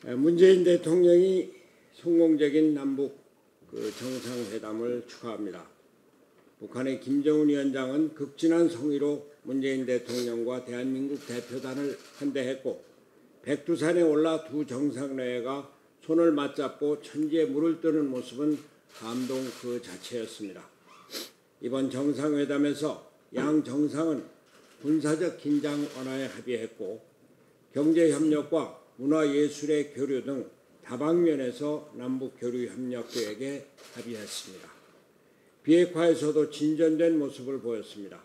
문재인 대통령이 성공적인 남북 정상회담을 축하합니다. 북한의 김정은 위원장은 극진한 성의로 문재인 대통령과 대한민국 대표단을 환대했고, 백두산에 올라 두 정상회가 손을 맞잡고 천지에 물을 뜨는 모습은 감동 그 자체였습니다. 이번 정상회담에서 양 정상은 군사적 긴장 완화에 합의했고, 경제협력과 문화예술의 교류 등 다방면에서 남북교류협력 계획에 합의했습니다. 비핵화에서도 진전된 모습을 보였습니다.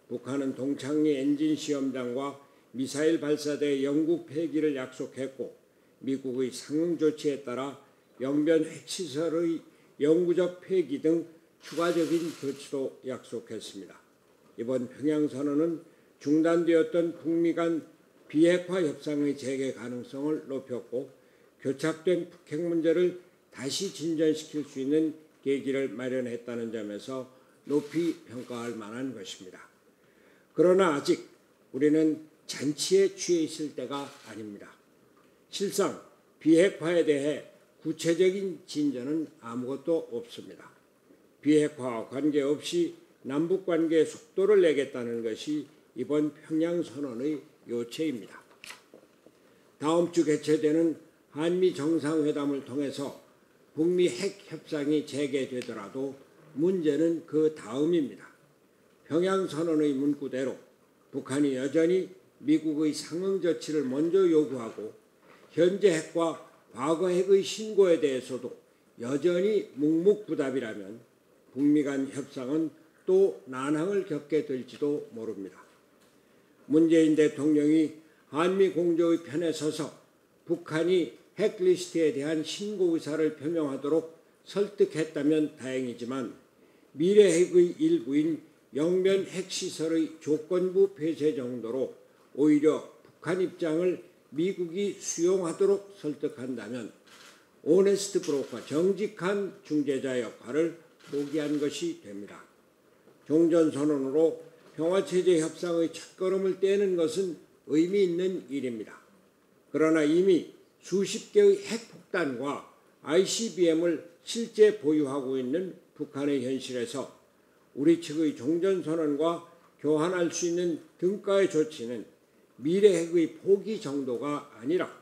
북한은 동창리 엔진 시험장과 미사일 발사대 영구 폐기를 약속했고, 미국의 상응 조치에 따라 영변 핵시설의 영구적 폐기 등 추가적인 조치도 약속했습니다. 이번 평양선언은 중단되었던 북미 간 비핵화 협상의 재개 가능성을 높였고, 교착된 북핵 문제를 다시 진전시킬 수 있는 계기를 마련했다는 점에서 높이 평가할 만한 것입니다. 그러나 아직 우리는 잔치에 취해 있을 때가 아닙니다. 실상 비핵화에 대해 구체적인 진전은 아무것도 없습니다. 비핵화와 관계없이 남북관계의 속도를 내겠다는 것이 이번 평양선언의 요체입니다. 다음 주 개최되는 한미 정상회담을 통해서 북미 핵협상이 재개되더라도 문제는 그 다음입니다. 평양선언의 문구대로 북한이 여전히 미국의 상응 조치를 먼저 요구하고, 현재 핵과 과거 핵의 신고에 대해서도 여전히 묵묵부답이라면 북미 간 협상은 또 난항을 겪게 될지도 모릅니다. 문재인 대통령이 한미 공조의 편에 서서 북한이 핵리스트에 대한 신고 의사를 표명하도록 설득했다면 다행이지만, 미래 핵의 일부인 영변 핵시설의 조건부 폐쇄 정도로 오히려 북한 입장을 미국이 수용하도록 설득한다면 오네스트 브로커, 정직한 중재자 역할을 포기한 것이 됩니다. 종전선언으로 평화체제 협상의 첫걸음을 떼는 것은 의미 있는 일입니다. 그러나 이미 수십 개의 핵폭탄과 ICBM을 실제 보유하고 있는 북한의 현실에서 우리 측의 종전선언과 교환할 수 있는 등가의 조치는 미래 핵의 포기 정도가 아니라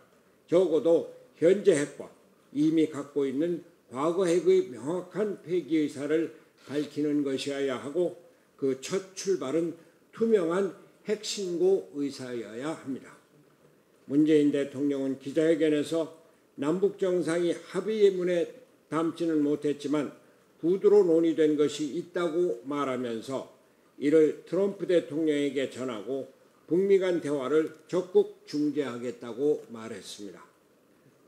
적어도 현재 핵과 이미 갖고 있는 과거 핵의 명확한 폐기 의사를 밝히는 것이어야 하고, 그 첫 출발은 투명한 핵신고 의사여야 합니다. 문재인 대통령은 기자회견에서 남북 정상이 합의문에 담지는 못했지만 구두로 논의된 것이 있다고 말하면서 이를 트럼프 대통령에게 전하고 북미 간 대화를 적극 중재하겠다고 말했습니다.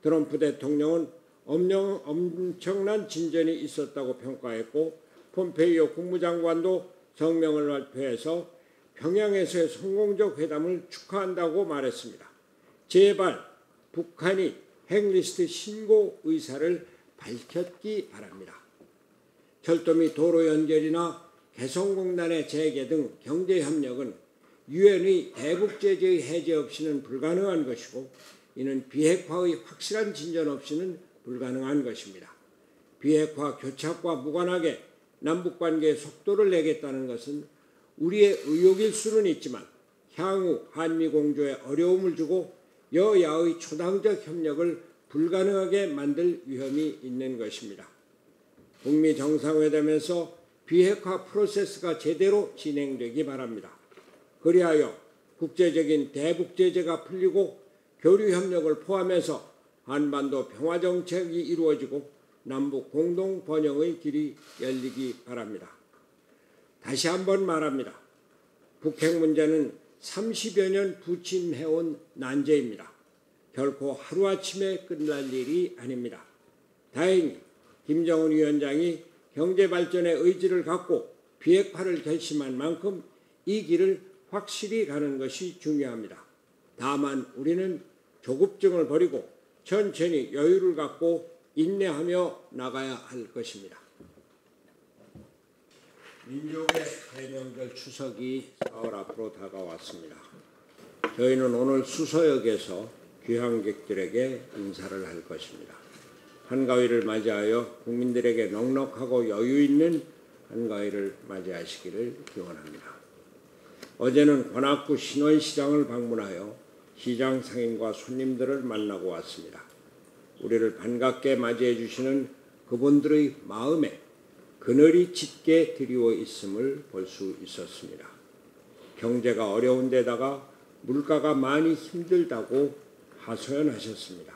트럼프 대통령은 엄청난 진전이 있었다고 평가했고, 폼페이오 국무장관도 성명을 발표해서 평양에서의 성공적 회담을 축하한다고 말했습니다. 제발 북한이 핵리스트 신고 의사를 밝혔기 바랍니다. 철도 및 도로 연결이나 개성공단의 재개 등 경제협력은 유엔의 대북제재의 해제 없이는 불가능한 것이고, 이는 비핵화의 확실한 진전 없이는 불가능한 것입니다. 비핵화 교착과 무관하게 남북관계의 속도를 내겠다는 것은 우리의 의욕일 수는 있지만 향후 한미 공조에 어려움을 주고 여야의 초당적 협력을 불가능하게 만들 위험이 있는 것입니다. 북미 정상회담에서 비핵화 프로세스가 제대로 진행되기 바랍니다. 그리하여 국제적인 대북제재가 풀리고 교류협력을 포함해서 한반도 평화정책이 이루어지고 남북 공동 번영의 길이 열리기 바랍니다. 다시 한번 말합니다. 북핵 문제는 30여 년 부침해온 난제입니다. 결코 하루아침에 끝날 일이 아닙니다. 다행히 김정은 위원장이 경제발전의 의지를 갖고 비핵화를 결심한 만큼 이 길을 확실히 가는 것이 중요합니다. 다만 우리는 조급증을 버리고 천천히 여유를 갖고 인내하며 나가야 할 것입니다. 민족의 대명절 추석이 사흘 앞으로 다가왔습니다. 저희는 오늘 수서역에서 귀향객들에게 인사를 할 것입니다. 한가위를 맞이하여 국민들에게 넉넉하고 여유 있는 한가위를 맞이하시기를 기원합니다. 어제는 관악구 신원시장을 방문하여 시장 상인과 손님들을 만나고 왔습니다. 우리를 반갑게 맞이해 주시는 그분들의 마음에 그늘이 짙게 드리워 있음을 볼 수 있었습니다. 경제가 어려운 데다가 물가가 많이 힘들다고 하소연하셨습니다.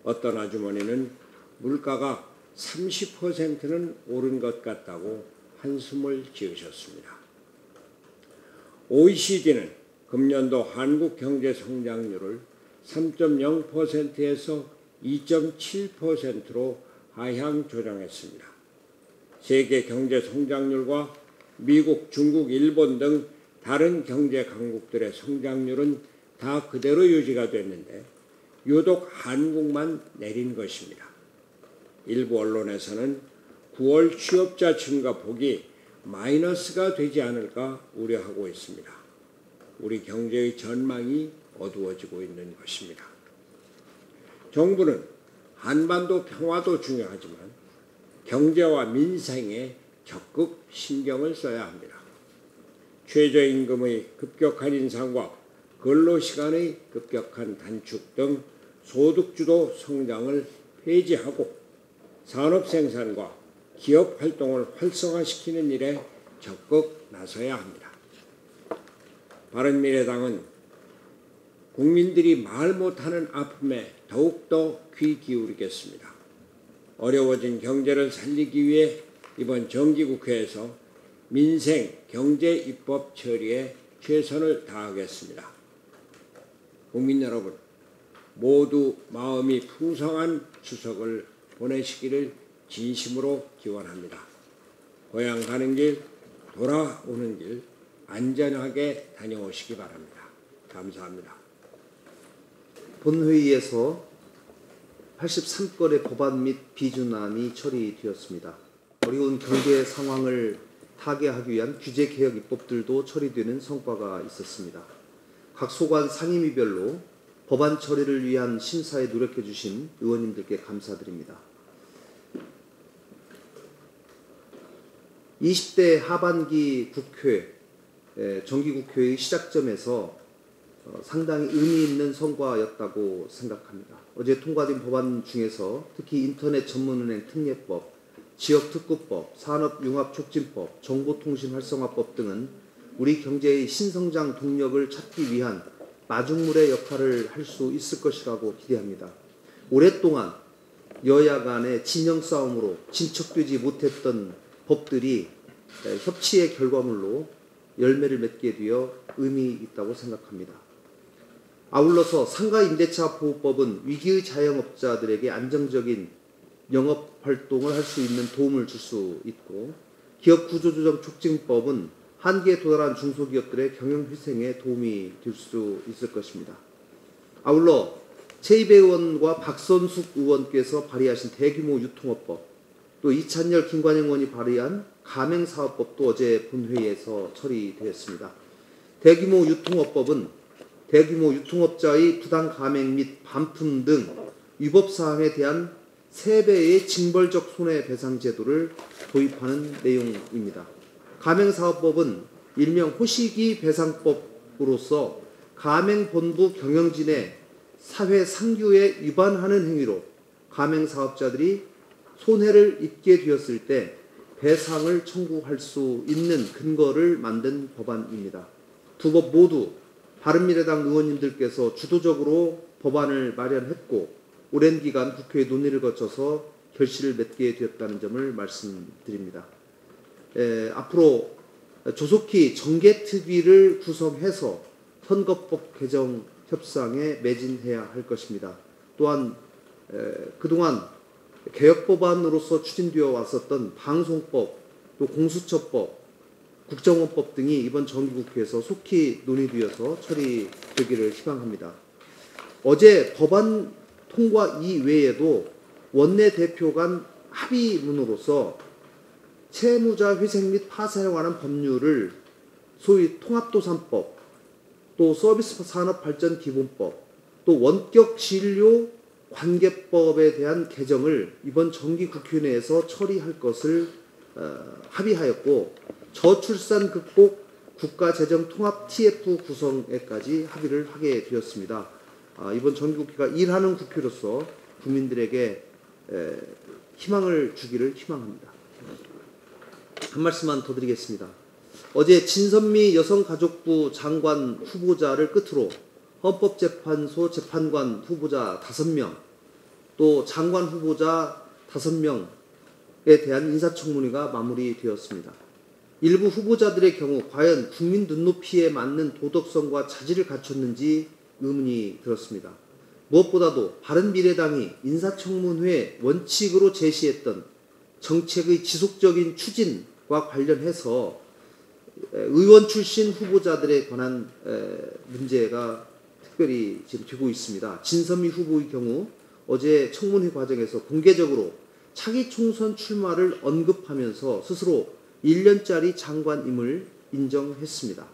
어떤 아주머니는 물가가 30%는 오른 것 같다고 한숨을 지으셨습니다. OECD는 금년도 한국 경제 성장률을 3.0%에서 2.7%로 하향 조정했습니다. 세계 경제 성장률과 미국, 중국, 일본 등 다른 경제 강국들의 성장률은 다 그대로 유지가 됐는데 유독 한국만 내린 것입니다. 일부 언론에서는 9월 취업자 증가 폭이 마이너스가 되지 않을까 우려하고 있습니다. 우리 경제의 전망이 어두워지고 있는 것입니다. 정부는 한반도 평화도 중요하지만 경제와 민생에 적극 신경을 써야 합니다. 최저임금의 급격한 인상과 근로시간의 급격한 단축 등 소득주도 성장을 폐지하고 산업생산과 기업 활동을 활성화시키는 일에 적극 나서야 합니다. 바른미래당은 국민들이 말 못하는 아픔에 더욱더 귀 기울이겠습니다. 어려워진 경제를 살리기 위해 이번 정기국회에서 민생, 경제 입법 처리에 최선을 다하겠습니다. 국민 여러분, 모두 마음이 풍성한 추석을 보내시기를 진심으로 기원합니다. 고향 가는 길, 돌아오는 길 안전하게 다녀오시기 바랍니다. 감사합니다. 본회의에서 83건의 법안 및 비준안이 처리되었습니다. 어려운 경제 상황을 타개하기 위한 규제 개혁 입법들도 처리되는 성과가 있었습니다. 각 소관 상임위별로 법안 처리를 위한 심사에 노력해 주신 의원님들께 감사드립니다. 20대 하반기 국회, 정기국회의 시작점에서 상당히 의미 있는 성과였다고 생각합니다. 어제 통과된 법안 중에서 특히 인터넷 전문은행 특례법, 지역특구법, 산업융합촉진법, 정보통신활성화법 등은 우리 경제의 신성장 동력을 찾기 위한 마중물의 역할을 할 수 있을 것이라고 기대합니다. 오랫동안 여야 간의 진영 싸움으로 진척되지 못했던 법들이 협치의 결과물로 열매를 맺게 되어 의미 있다고 생각합니다. 아울러서 상가임대차 보호법은 위기의 자영업자들에게 안정적인 영업활동을 할 수 있는 도움을 줄 수 있고, 기업구조조정 촉진법은 한계에 도달한 중소기업들의 경영휘생에 도움이 될 수 있을 것입니다. 아울러 최이배 의원과 박선숙 의원께서 발의하신 대규모 유통업법, 또 이찬열, 김관영 의원이 발의한 가맹사업법도 어제 본회의에서 처리되었습니다. 대규모 유통업법은 대규모 유통업자의 부당 가맹 및 반품 등 위법사항에 대한 3배의 징벌적 손해배상 제도를 도입하는 내용입니다. 가맹사업법은 일명 호시기 배상법으로서 가맹본부 경영진의 사회상규에 위반하는 행위로 가맹사업자들이 손해를 입게 되었을 때 배상을 청구할 수 있는 근거를 만든 법안입니다. 두 법 모두 바른미래당 의원님들께서 주도적으로 법안을 마련했고 오랜 기간 국회의 논의를 거쳐서 결실을 맺게 되었다는 점을 말씀드립니다. 앞으로 조속히 정개특위를 구성해서 선거법 개정 협상에 매진해야 할 것입니다. 또한 그동안 개혁법안으로서 추진되어 왔었던 방송법, 또 공수처법, 국정원법 등이 이번 정기국회에서 속히 논의되어서 처리되기를 희망합니다. 어제 법안 통과 이외에도 원내대표 간 합의문으로서 채무자 회생 및 파산에 관한 법률을 소위 통합도산법, 또 서비스산업발전기본법, 또 원격 진료 관계법에 대한 개정을 이번 정기 국회내에서 처리할 것을 합의하였고, 저출산 극복 국가재정 통합 TF 구성에까지 합의를 하게 되었습니다. 이번 정기국회가 일하는 국회로서 국민들에게 희망을 주기를 희망합니다. 한 말씀만 더 드리겠습니다. 어제 진선미 여성가족부 장관 후보자를 끝으로 헌법재판소 재판관 후보자 5명, 또 장관 후보자 5명에 대한 인사청문회가 마무리되었습니다. 일부 후보자들의 경우 과연 국민 눈높이에 맞는 도덕성과 자질을 갖췄는지 의문이 들었습니다. 무엇보다도 바른미래당이 인사청문회 원칙으로 제시했던 정책의 지속적인 추진과 관련해서 의원 출신 후보자들에 관한 문제가 특별히 지금 되고 있습니다. 진선미 후보의 경우 어제 청문회 과정에서 공개적으로 차기 총선 출마를 언급하면서 스스로 1년짜리 장관임을 인정했습니다.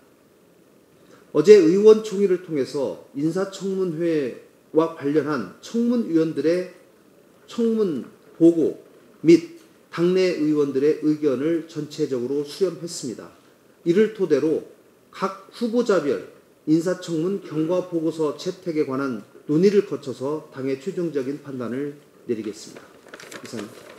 어제 의원총회를 통해서 인사청문회와 관련한 청문위원들의 청문 보고 및 당내 의원들의 의견을 전체적으로 수렴했습니다. 이를 토대로 각 후보자별 인사청문 경과보고서 채택에 관한 논의를 거쳐서 당의 최종적인 판단을 내리겠습니다. 이상입니다.